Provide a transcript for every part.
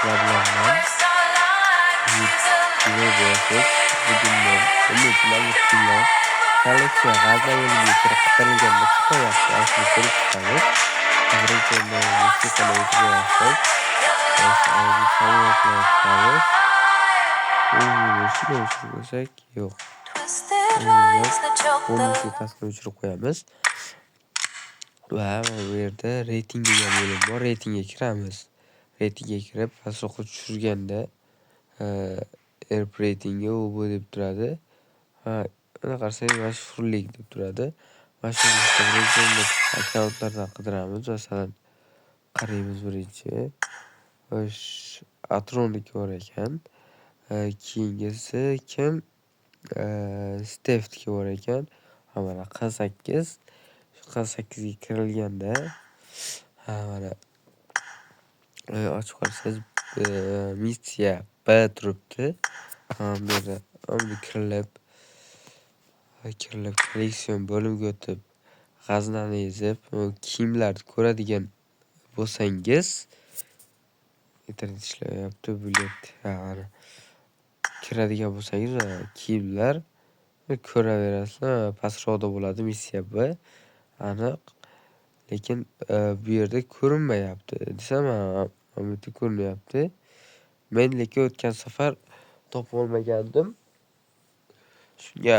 Lablardan güzel boyasak bugünden umutlar mutluluklar kolleksiya g'azna bo'limiga kirib qidirilganda chiqmayapti. Aslida ko'rib chiqamiz. Birinchidan musiqani aytib qo'ysak, chiqamiz. Shuni o'chirib qo'ysak, yo'q. Bu musiqasini o'chirib qo'yamiz. Va bu yerda reyting degan bo'lim bor. Reytingga kiramiz. Reytingga kirib, pastroqqa tushirganda airp reytingi u bu deb turadi. Mana qarasangiz mashhurlik deb turadi. Mashhurlikda akkauntlardan qidiramiz. Masalan, qaraymiz birinchi. Atronniki bor ekan. Keyingisi kim? Steftki bor ekan. Mana Q8. Shu Q8 ga kirilganda mana ochib qarasangiz missiya B turibdi. Bu yerda kirilib kolleksion bo'limiga o'tib g'aznani ezib kiyimlarni ko'radigan bo'lsangiz, internet ishlayapti, bilet mana kiradigan bo'lsangiz kiyimlar ko'raverasizlar. Pastroqda bo'ladi missiya B. Aniq. Lekin bu yerda ko'rinmayapti desam, bu yerda ko'rinyapti. Men lekin o'tgan safar topib olmagandim. Shunga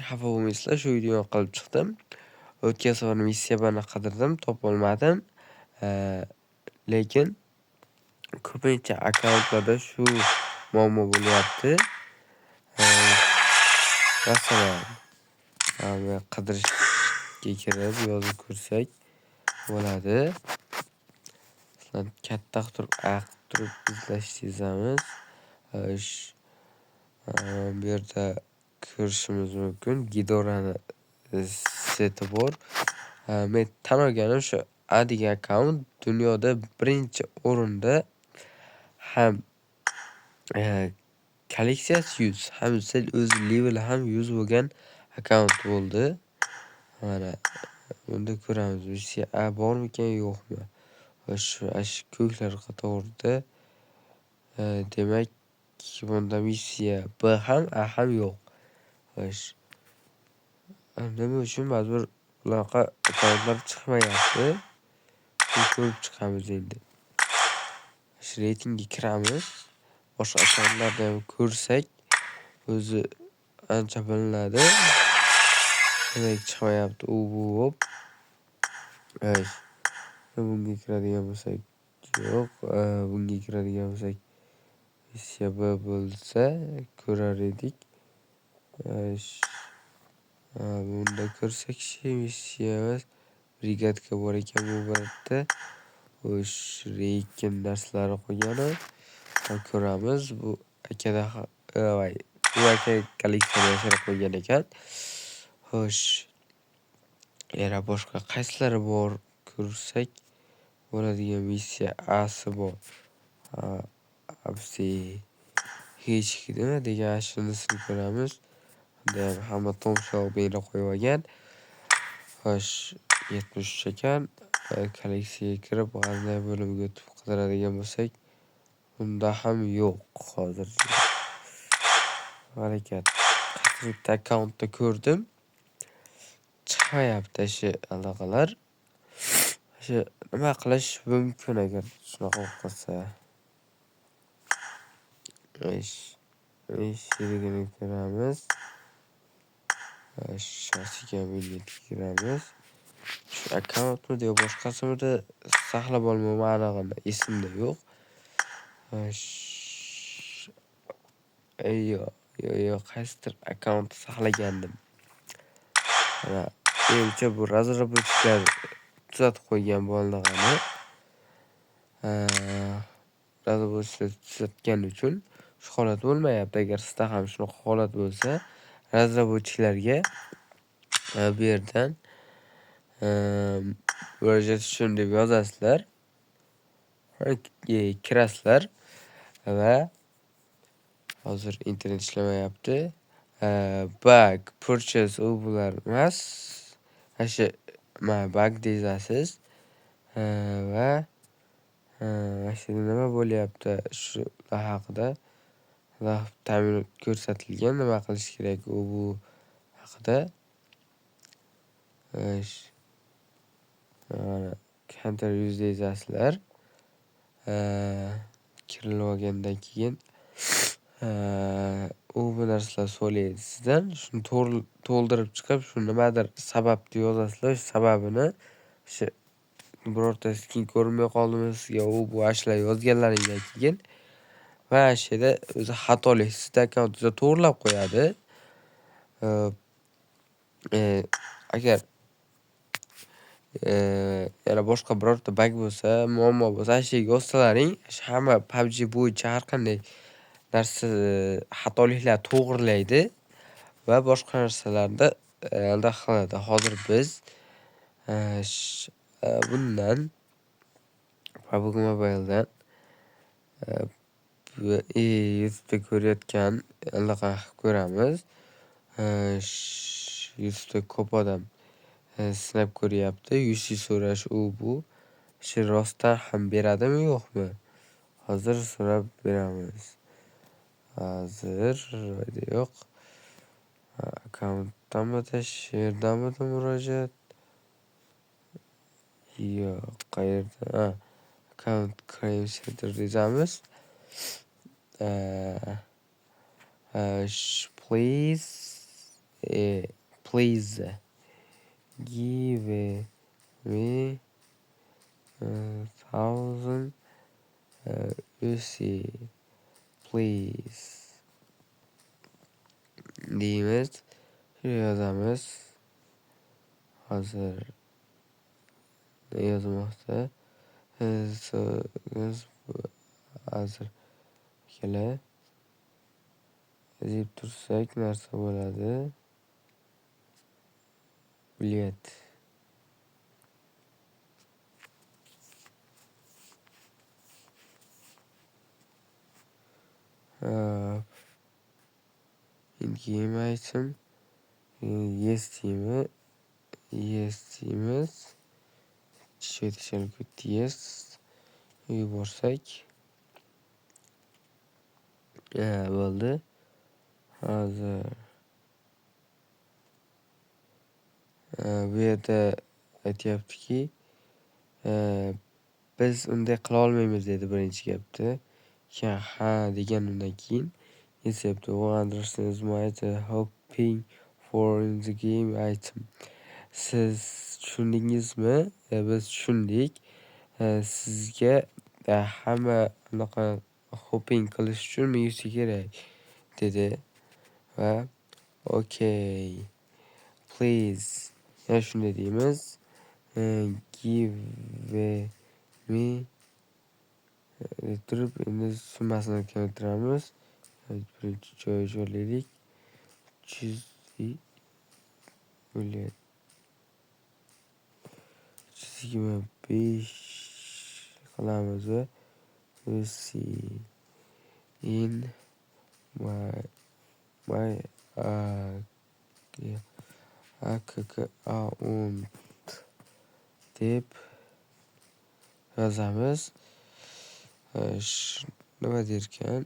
xafa bo'lmaysizlar, shu videoni qilib chiqdim. O'tgan safar missiya B'ni qidirdim, topib olmadim. Lekin ko'pincha akkauntlarda shu muammo bo'lyapti. Masalan, qidirishga kirib yozib ko'rsak bo'ladi. Masalan, katta turib izlash chizamiz. Bu yerda ko'rishimiz mumkin. Gidorani seti bor. Men tan olganim shu A degan akkaunt dunyoda birinchi o'rinda ham kolleksiyasi 100, ham o'z leveli ham 100 bo'lgan akkaunt bo'ldi. Mana bunda ko'ramiz. Missiya A bormikan, yo'qmi? Shu ko'klar qatorida demak bunda missiya B ham A ham yo'q. Nima uchun ba'zir bunaqa akkauntlar chiqmayapti? Ko'rib chiqamiz endi. Shu reytingga kiramiz. Boshqa akkauntlarni ham ko'rsak, o'zi ancha bilinadi. Demak chiqmayapti u bu hop. Bunga kiradigan bo'lsak, yo'q. Bunga kiradigan bo'lsak, missiya B bo'lsa ko'rar edik. Bunda ko'rsak, missiya emas, brigadka bor ekan bu yerda. Lekin narsalar qo'ygan. Ko'ramiz. Bu akada bu aka kolleksiyani yashirib qo'ygan ekan. Yana boshqa qaysilari bor ko'rsak bo'ladigan missiya A'si bor. Hech nima degan shunisini ko'ramiz. Unda hamma tomshoq bera qo'yib olgan. 73 ekan. Kolleksiyaga kirib g'azna bo'limiga o'tib qidiradigan bo'lsak, bunda ham yo'q hozircha. Harakat. Bitta akkauntda ko'rdim. Chiqmayapti shu aloqalar. Shu nima qilish mumkin agar shunaqa qilsa? Shirigini ko'ramiz. Shasiga kiramiz. Shu akkauntmi yo boshqasimida saqlab olmayman, anig'ini esimda yo'q. Yo'q, qaysidir akkaunt saqlagandim. Menimcha bu razraботчиlar tuzatib qo'ygan bo'lganini. Razraботчиlar tuzatgani uchun shu holat bo'lmayapti. Agar sizda ham shunaqa holat bo'lsa, razraботчиlarga bu yerdan murojaat uchun deb yozasizlar. Kirasizlar va hozir internet ishlamayapti. Bug, purchase u bular emas. Bug deysiz va Ashida nima bo'lyapti shular haqida ta'minot ko'rsatilgan, nima qilish kerak bu haqida. Mana counter use deyapsizlar. Kirilib olgandan keyin u bu narsalar so'raydi sizdan. Shuni to'ldirib chiqib, shu nimadir sababni yozasizlar. Shu sababini o'sha birortasi keyin ko'rinmay qoldimi sizga bu ashula yozganlaringdan keyin va shu yerda o'zi xatolik sizning akkauntingizda to'g'rilab qo'yadi. Agar yana boshqa birorta bug bo'lsa, muammo bo'lsa, shu yerga yozsalaring, hamma PUBG bo'yicha har qanday narsa xatoliklar to'g'rilaydi va boshqa narsalarda anaqa qiladi. Hozir biz bundan PUBG Mobile'dan YouTube'da ko'rayotgan anaqa qilib ko'ramiz. YouTube'da ko'p odam sinab ko'ryapti. UC so'rash bu. Shu rostdan ham beradimi yo'qmi? Hozir so'rab beramiz. Hozir yo'q. Akkauntdanmi, she'rdanmi murojaat? Yo'q, qayerda? Account claim center deyamiz. Please give me 1,000 UC, please. Deymiz. Yozamiz. Hozir yozmoqda. Hozir ikkala deb tursak narsa bo'ladi. Bilet. In-game item. Yes deymiz. Yes. Yuborsak. Bo'ldi. Hozir bu yerda aytyaptiki, biz unday qila olmaymiz dedi birinchi gapda. Ha deganimdan keyin esayapti. 100 is my hoping for in the game item. Siz tushundingizmi? Biz tushundik. Sizga hamma unaqa hoping qilish uchun miyusi kerak dedi va okay. Please. Ya shunday deymiz. Give me turib endi summasini keltiramiz. Birinchi joylaylik. 325 qilamiz va in my account deb yozamiz. Nima derkan?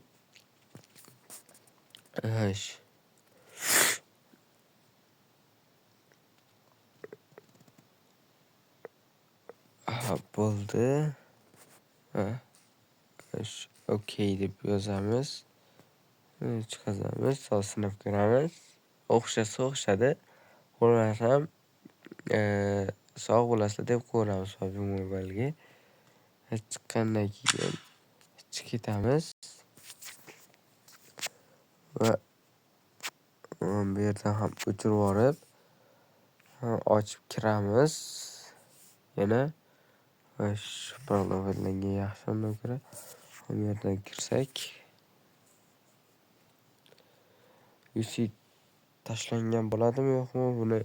Bo'ldi. Okay deb yozamiz. Chiqazamiz, sinab ko'ramiz. O'xshadi. Bo'lmasam sog' bo'lasizlar deb qo'yamiz PUBG Mobile'ga. Chiqqandan keyin ketamiz va bu yerdan ham o'chirib yuborib ochib kiramiz. Yana shu programmalarga yaxshi undan ko'ra bu yerdan kirsak UC tashlangan bo'ladimi yo'qmi, buni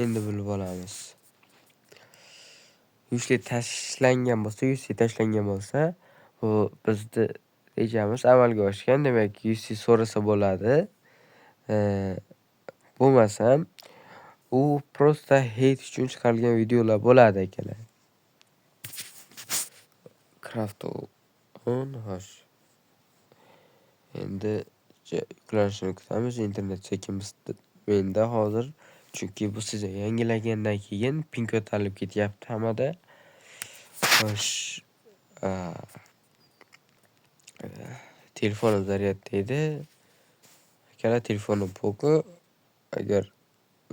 endi bilib olamiz. UC tashlangan bo'lsa, bu bizni rejamiz amalga oshgan. Demak, UC so'rasa bo'ladi. Bo'lmasam u prosta hate uchun chiqarilgan videolar bo'ladi akalar. Craft telefon. Xo'sh. Endi yuklanishini kutamiz. Internet sekin menda hozir. Chunki bu siz yangilagandan keyin pin ko'tarilib ketyapti hammada. Xo'sh. Telefonim zaryadda edi. Akkala telefonim po'ki. Agar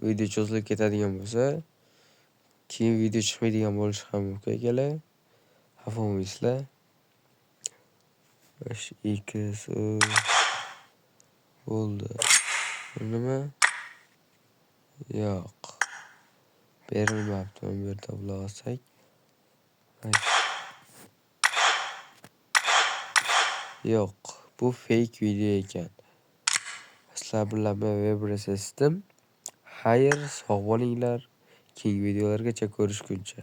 video cho'zilib ketadigan bo'lsa, keyin video chiqmaydigan bo'lishi ham mumkin akalar. Xafa bo'lmaysizlar. Xo'sh, X bo'ldi. Nima? Yo'q. Berilmabdi. Bu yerda buloq olsak. Yo'q, bu fake video ekan. Sizlar bilan men Viber System. Xayr, sog' bo'linglar. Keyingi videolargacha ko'rishguncha.